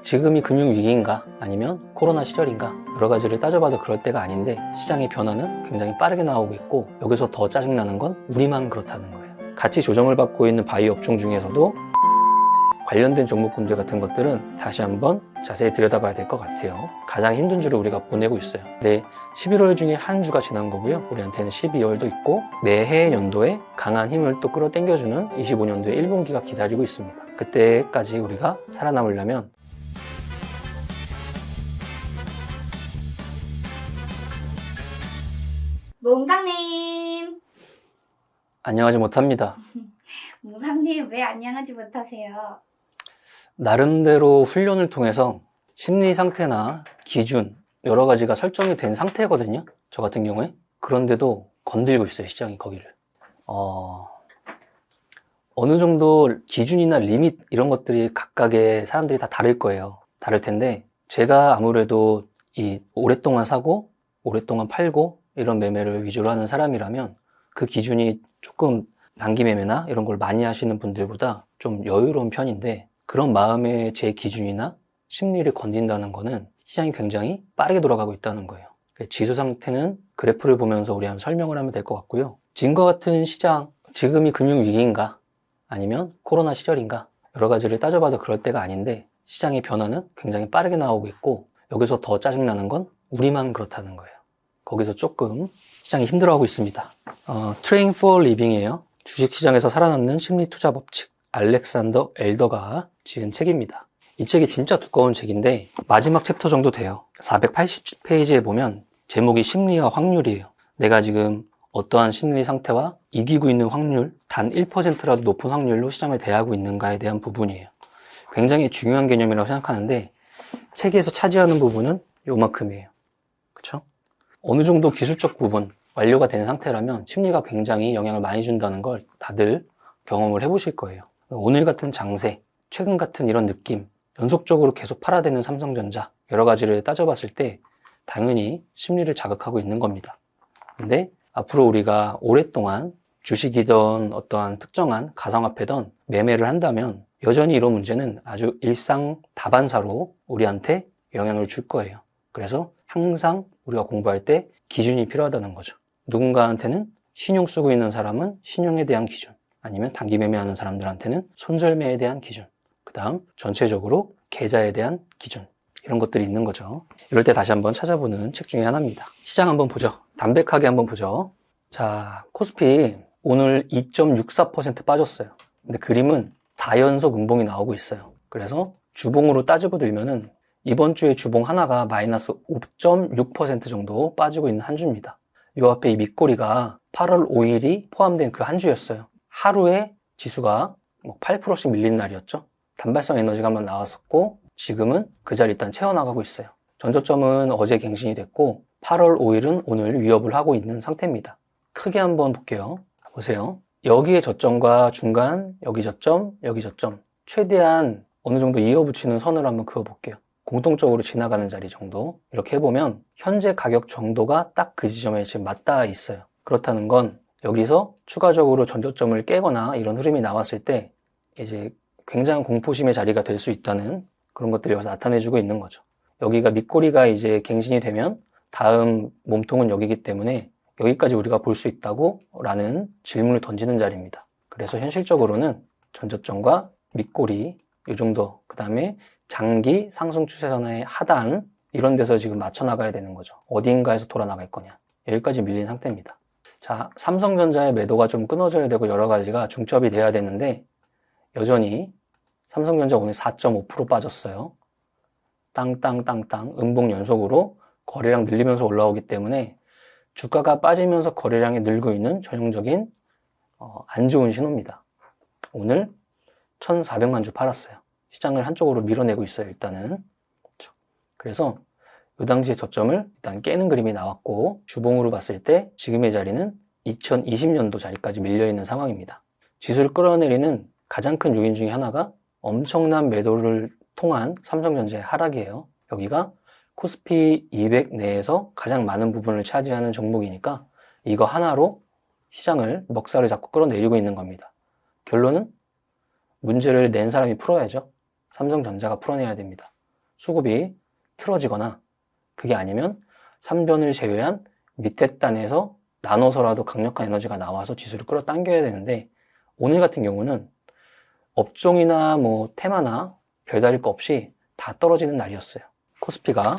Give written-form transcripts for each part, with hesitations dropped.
지금이 금융위기인가 아니면 코로나 시절인가 여러 가지를 따져봐도 그럴 때가 아닌데 시장의 변화는 굉장히 빠르게 나오고 있고 여기서 더 짜증나는 건 우리만 그렇다는 거예요. 같이 조정을 받고 있는 바이오 업종 중에서도 관련된 종목군들 같은 것들은 다시 한번 자세히 들여다봐야 될 것 같아요. 가장 힘든 주를 우리가 보내고 있어요. 근데 11월 중에 한 주가 지난 거고요. 우리한테는 12월도 있고 매해 연도에 강한 힘을 또 끌어당겨주는 25년도의 1분기가 기다리고 있습니다. 그때까지 우리가 살아남으려면 몽강님! 안녕하지 못합니다. 몽강님 왜 안녕하지 못하세요? 나름대로 훈련을 통해서 심리 상태나 기준 여러 가지가 설정이 된 상태거든요. 저 같은 경우에. 그런데도 건들고 있어요, 시장이 거기를. 어느 정도 기준이나 리밋 이런 것들이 각각의 사람들이 다 다를 거예요. 다를 텐데 제가 아무래도 오랫동안 사고 오랫동안 팔고 이런 매매를 위주로 하는 사람이라면 그 기준이 조금 단기 매매나 이런 걸 많이 하시는 분들보다 좀 여유로운 편인데 그런 마음의 제 기준이나 심리를 건든다는 거는 시장이 굉장히 빠르게 돌아가고 있다는 거예요. 지수 상태는 그래프를 보면서 우리 한번 설명을 하면 될 것 같고요. 지금과 같은 시장, 지금이 금융위기인가 아니면 코로나 시절인가 여러 가지를 따져봐도 그럴 때가 아닌데 시장의 변화는 굉장히 빠르게 나오고 있고 여기서 더 짜증나는 건 우리만 그렇다는 거예요. 거기서 조금 시장이 힘들어하고 있습니다. Train for Living이에요. 주식시장에서 살아남는 심리투자 법칙. 알렉산더 엘더가 지은 책입니다. 이 책이 진짜 두꺼운 책인데 마지막 챕터 정도 돼요. 480페이지에 보면 제목이 심리와 확률이에요. 내가 지금 어떠한 심리 상태와 이기고 있는 확률, 단 1%라도 높은 확률로 시장을 대하고 있는가에 대한 부분이에요. 굉장히 중요한 개념이라고 생각하는데 책에서 차지하는 부분은 요만큼이에요. 그쵸? 어느 정도 기술적 부분, 완료가 된 상태라면 심리가 굉장히 영향을 많이 준다는 걸 다들 경험을 해보실 거예요. 오늘 같은 장세, 최근 같은 이런 느낌, 연속적으로 계속 팔아대는 삼성전자 여러 가지를 따져봤을 때 당연히 심리를 자극하고 있는 겁니다. 근데 앞으로 우리가 오랫동안 주식이든 어떠한 특정한 가상화폐든 매매를 한다면 여전히 이런 문제는 아주 일상 다반사로 우리한테 영향을 줄 거예요. 그래서 항상 우리가 공부할 때 기준이 필요하다는 거죠. 누군가한테는 신용 쓰고 있는 사람은 신용에 대한 기준, 아니면 단기 매매하는 사람들한테는 손절매에 대한 기준, 그 다음 전체적으로 계좌에 대한 기준, 이런 것들이 있는 거죠. 이럴 때 다시 한번 찾아보는 책 중에 하나입니다. 시장 한번 보죠. 담백하게 한번 보죠. 자, 코스피 오늘 2.64% 빠졌어요. 근데 그림은 4연속 음봉이 나오고 있어요. 그래서 주봉으로 따지고 들면은 이번 주에 주봉 하나가 마이너스 5.6% 정도 빠지고 있는 한 주입니다. 이 앞에 이 밑꼬리가 8월 5일이 포함된 그 한 주였어요. 하루에 지수가 8%씩 밀린 날이었죠. 단발성 에너지가 한번 나왔었고 지금은 그 자리 일단 채워나가고 있어요. 전저점은 어제 갱신이 됐고 8월 5일은 오늘 위협을 하고 있는 상태입니다. 크게 한번 볼게요. 보세요. 여기에 저점과 중간, 여기 저점, 여기 저점 최대한 어느 정도 이어붙이는 선을 한번 그어볼게요. 공통적으로 지나가는 자리 정도 이렇게 해보면 현재 가격 정도가 딱 그 지점에 지금 맞닿아 있어요. 그렇다는 건 여기서 추가적으로 전저점을 깨거나 이런 흐름이 나왔을 때 이제 굉장한 공포심의 자리가 될 수 있다는 그런 것들이 여기서 나타내주고 있는 거죠. 여기가 밑꼬리가 이제 갱신이 되면 다음 몸통은 여기기 때문에 여기까지 우리가 볼 수 있다고 라는 질문을 던지는 자리입니다. 그래서 현실적으로는 전저점과 밑꼬리 이 정도, 그 다음에 장기 상승 추세선의 하단 이런 데서 지금 맞춰 나가야 되는 거죠. 어딘가에서 돌아 나갈 거냐. 여기까지 밀린 상태입니다. 자, 삼성전자의 매도가 좀 끊어져야 되고 여러 가지가 중첩이 돼야 되는데 여전히 삼성전자 오늘 4.5% 빠졌어요. 땅땅땅땅 음봉 연속으로 거래량 늘리면서 올라오기 때문에 주가가 빠지면서 거래량이 늘고 있는 전형적인 안 좋은 신호입니다. 오늘 1,400만 주 팔았어요. 시장을 한쪽으로 밀어내고 있어요, 일단은. 그래서 이 당시에 저점을 일단 깨는 그림이 나왔고 주봉으로 봤을 때 지금의 자리는 2020년도 자리까지 밀려있는 상황입니다. 지수를 끌어내리는 가장 큰 요인 중에 하나가 엄청난 매도를 통한 삼성전자의 하락이에요. 여기가 코스피 200 내에서 가장 많은 부분을 차지하는 종목이니까 이거 하나로 시장을 먹살을 잡고 끌어내리고 있는 겁니다. 결론은 문제를 낸 사람이 풀어야죠. 삼성전자가 풀어내야 됩니다. 수급이 틀어지거나 그게 아니면 3전을 제외한 밑에 단에서 나눠서라도 강력한 에너지가 나와서 지수를 끌어당겨야 되는데 오늘 같은 경우는 업종이나 뭐 테마나 별다를 거 없이 다 떨어지는 날이었어요. 코스피가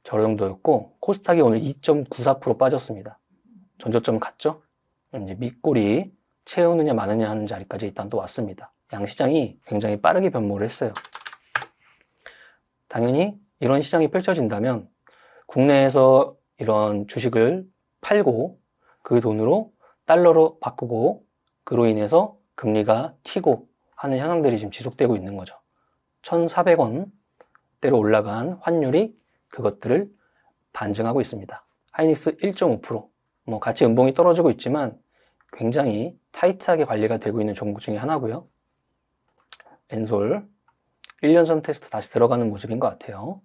저 정도였고 코스닥이 오늘 2.94% 빠졌습니다. 전저점 갔죠? 이제 밑골이 채우느냐 마느냐 하는 자리까지 일단 또 왔습니다. 양시장이 굉장히 빠르게 변모를 했어요. 당연히 이런 시장이 펼쳐진다면 국내에서 이런 주식을 팔고 그 돈으로 달러로 바꾸고 그로 인해서 금리가 튀고 하는 현상들이 지금 지속되고 있는 거죠. 1,400원대로 올라간 환율이 그것들을 반증하고 있습니다. 하이닉스 1.5%, 뭐 같이 연봉이 떨어지고 있지만 굉장히 타이트하게 관리가 되고 있는 종목 중에 하나고요. 엔솔 1년선 테스트 다시 들어가는 모습인 것 같아요.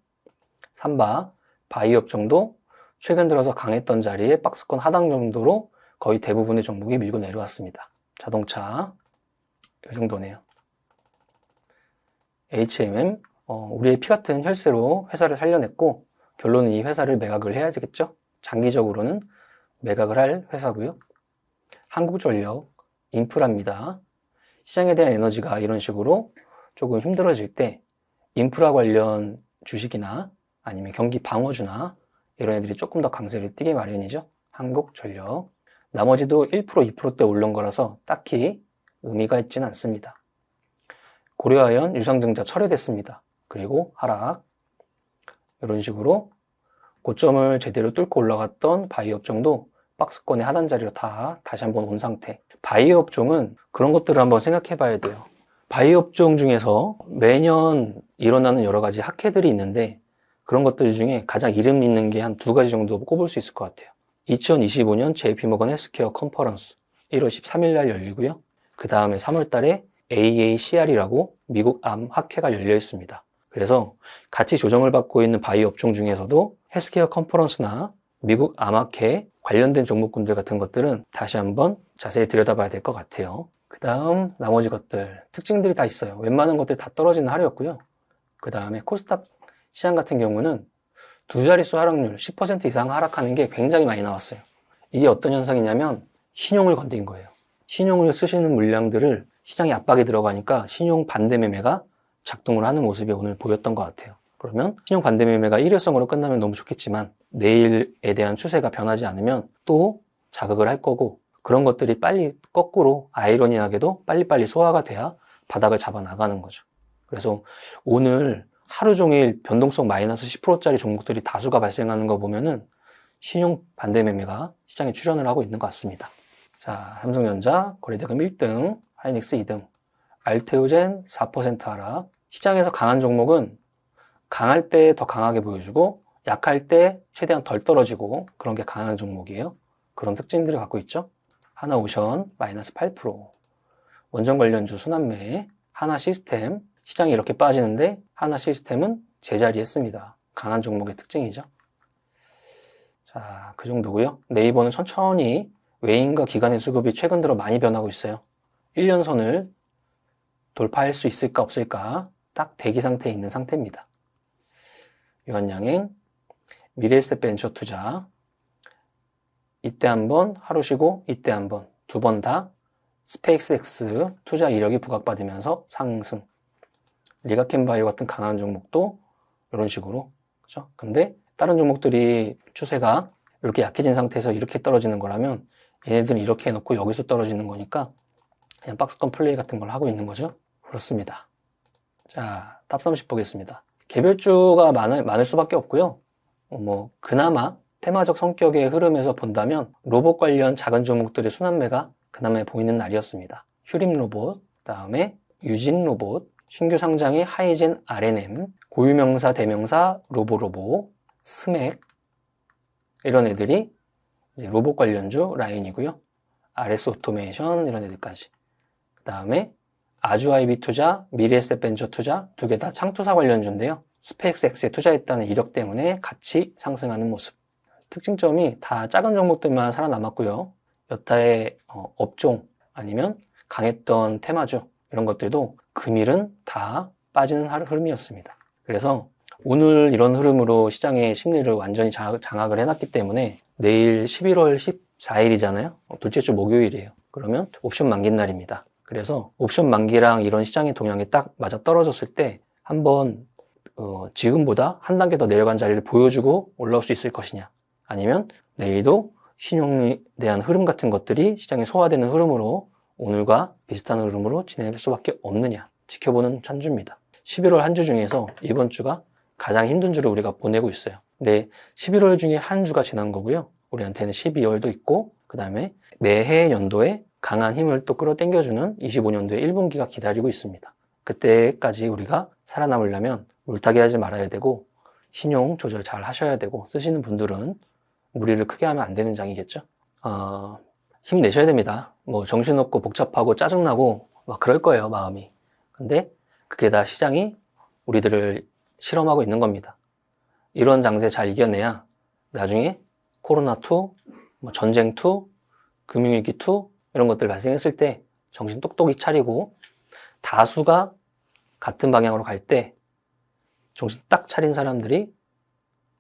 삼바, 바이오 업종도 최근 들어서 강했던 자리에 박스권 하단 정도로 거의 대부분의 종목이 밀고 내려왔습니다. 자동차 이 정도네요. HMM 우리의 피 같은 혈세로 회사를 살려냈고 결론은 이 회사를 매각을 해야 되겠죠. 장기적으로는 매각을 할 회사고요. 한국전력, 인프라입니다. 시장에 대한 에너지가 이런 식으로 조금 힘들어질 때 인프라 관련 주식이나 아니면 경기 방어주나 이런 애들이 조금 더 강세를 띠게 마련이죠. 한국전력. 나머지도 1%, 2%대 오른 거라서 딱히 의미가 있지는 않습니다. 고려아연, 유상증자 철회됐습니다. 그리고 하락. 이런 식으로 고점을 제대로 뚫고 올라갔던 바이오 업종도 박스권의 하단 자리로 다시 한번 온 상태. 바이오 업종은 그런 것들을 한번 생각해 봐야 돼요. 바이오 업종 중에서 매년 일어나는 여러 가지 학회들이 있는데 그런 것들 중에 가장 이름 있는 게 한 두 가지 정도 꼽을 수 있을 것 같아요. 2025년 JP모건 헬스케어 컨퍼런스 1월 13일 날 열리고요. 그 다음에 3월 달에 AACR이라고 미국 암 학회가 열려 있습니다. 그래서 같이 조정을 받고 있는 바이오 업종 중에서도 헬스케어 컨퍼런스나 미국 암학회 관련된 종목군들 같은 것들은 다시 한번 자세히 들여다봐야 될 것 같아요. 그 다음 나머지 것들 특징들이 다 있어요. 웬만한 것들 다 떨어지는 하루였고요. 그 다음에 코스닥 시장 같은 경우는 두 자릿수 하락률 10% 이상 하락하는 게 굉장히 많이 나왔어요. 이게 어떤 현상이냐면 신용을 건드린 거예요. 신용을 쓰시는 물량들을 시장에 압박이 들어가니까 신용 반대 매매가 작동을 하는 모습이 오늘 보였던 것 같아요. 그러면 신용 반대 매매가 일회성으로 끝나면 너무 좋겠지만 내일에 대한 추세가 변하지 않으면 또 자극을 할 거고 그런 것들이 빨리 거꾸로 아이러니하게도 빨리빨리 소화가 돼야 바닥을 잡아 나가는 거죠. 그래서 오늘 하루 종일 변동성 마이너스 10%짜리 종목들이 다수가 발생하는 거 보면은 신용 반대 매매가 시장에 출현을 하고 있는 것 같습니다. 자, 삼성전자 거래대금 1등, 하이닉스 2등, 알테오젠 4% 하락. 시장에서 강한 종목은 강할 때 더 강하게 보여주고 약할 때 최대한 덜 떨어지고 그런 게 강한 종목이에요. 그런 특징들을 갖고 있죠. 하나오션 마이너스 8%, 원전 관련주 순환매, 하나시스템 시장이 이렇게 빠지는데 하나시스템은 제자리 했습니다. 강한 종목의 특징이죠. 자, 그 정도고요. 네이버는 천천히 외인과 기관의 수급이 최근 들어 많이 변하고 있어요. 1년 선을 돌파할 수 있을까 없을까 딱 대기 상태에 있는 상태입니다. 유한양행, 미래에셋 벤처 투자 이때 한번 하루 쉬고 이때 한번 두 번 다 스페이스X 투자 이력이 부각받으면서 상승. 리가켄바이오 같은 강한 종목도 이런 식으로 그죠? 근데 다른 종목들이 추세가 이렇게 약해진 상태에서 이렇게 떨어지는 거라면 얘네들은 이렇게 해놓고 여기서 떨어지는 거니까 그냥 박스권 플레이 같은 걸 하고 있는 거죠. 그렇습니다. 자, 탑30 보겠습니다. 개별주가 많을 수밖에 없고요. 뭐 그나마 테마적 성격의 흐름에서 본다면 로봇 관련 작은 종목들의 순환매가 그나마 보이는 날이었습니다. 휴림 로봇, 그다음에 유진 로봇, 신규 상장의 하이젠 R&M, 고유명사 대명사 로보로보, 스맥 이런 애들이 이제 로봇 관련주 라인이고요. RS 오토메이션 이런 애들까지. 그 다음에 아주아이비 투자, 미래에셋 벤처 투자 두 개 다 창투사 관련주인데요. 스페이스X에 투자했다는 이력 때문에 같이 상승하는 모습. 특징점이 다 작은 종목들만 살아남았고요. 여타의 업종 아니면 강했던 테마주 이런 것들도 금일은 다 빠지는 흐름이었습니다. 그래서 오늘 이런 흐름으로 시장의 심리를 완전히 장악을 해놨기 때문에 내일 11월 14일이잖아요. 둘째 주 목요일이에요. 그러면 옵션 만기 날입니다. 그래서 옵션 만기랑 이런 시장의 동향이 딱 맞아 떨어졌을 때 한번 지금보다 한 단계 더 내려간 자리를 보여주고 올라올 수 있을 것이냐, 아니면 내일도 신용에 대한 흐름 같은 것들이 시장에 소화되는 흐름으로 오늘과 비슷한 흐름으로 진행할 수밖에 없느냐 지켜보는 한 주입니다. 11월 한 주 중에서 이번 주가 가장 힘든 주를 우리가 보내고 있어요. 근데 11월 중에 한 주가 지난 거고요. 우리한테는 12월도 있고, 그 다음에 매해 연도에 강한 힘을 또 끌어당겨주는 25년도의 1분기가 기다리고 있습니다. 그때까지 우리가 살아남으려면 물타기 하지 말아야 되고, 신용 조절 잘 하셔야 되고, 쓰시는 분들은 무리를 크게 하면 안 되는 장이겠죠. 힘내셔야 됩니다. 뭐 정신없고 복잡하고 짜증나고 막 그럴 거예요, 마음이. 근데 그게 다 시장이 우리들을 실험하고 있는 겁니다. 이런 장세 잘 이겨내야 나중에 코로나2, 뭐 전쟁2, 금융위기2 이런 것들 발생했을 때 정신 똑똑히 차리고 다수가 같은 방향으로 갈 때 정신 딱 차린 사람들이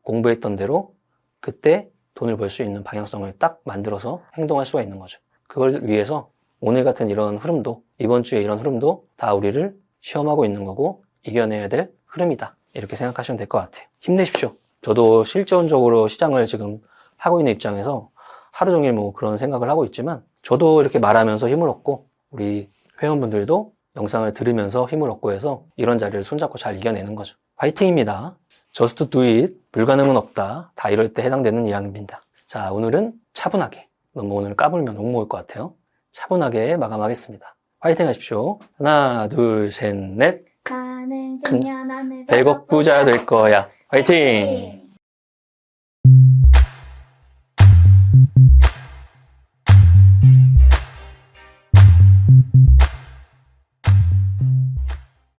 공부했던 대로 그때 돈을 벌 수 있는 방향성을 딱 만들어서 행동할 수가 있는 거죠. 그걸 위해서 오늘 같은 이런 흐름도, 이번 주에 이런 흐름도 다 우리를 시험하고 있는 거고 이겨내야 될 흐름이다, 이렇게 생각하시면 될 것 같아요. 힘내십시오. 저도 실전적으로 시장을 지금 하고 있는 입장에서 하루 종일 뭐 그런 생각을 하고 있지만, 저도 이렇게 말하면서 힘을 얻고 우리 회원분들도 영상을 들으면서 힘을 얻고 해서 이런 자리를 손잡고 잘 이겨내는 거죠. 화이팅입니다. Just do it. 불가능은 없다. 다 이럴 때 해당되는 이야기입니다. 자, 오늘은 차분하게, 너무 오늘 까불면 욕먹을 것 같아요. 차분하게 마감하겠습니다. 화이팅 하십시오. 하나, 둘, 셋, 넷. 나는 생년안에 100억 부자 될 거야. 화이팅!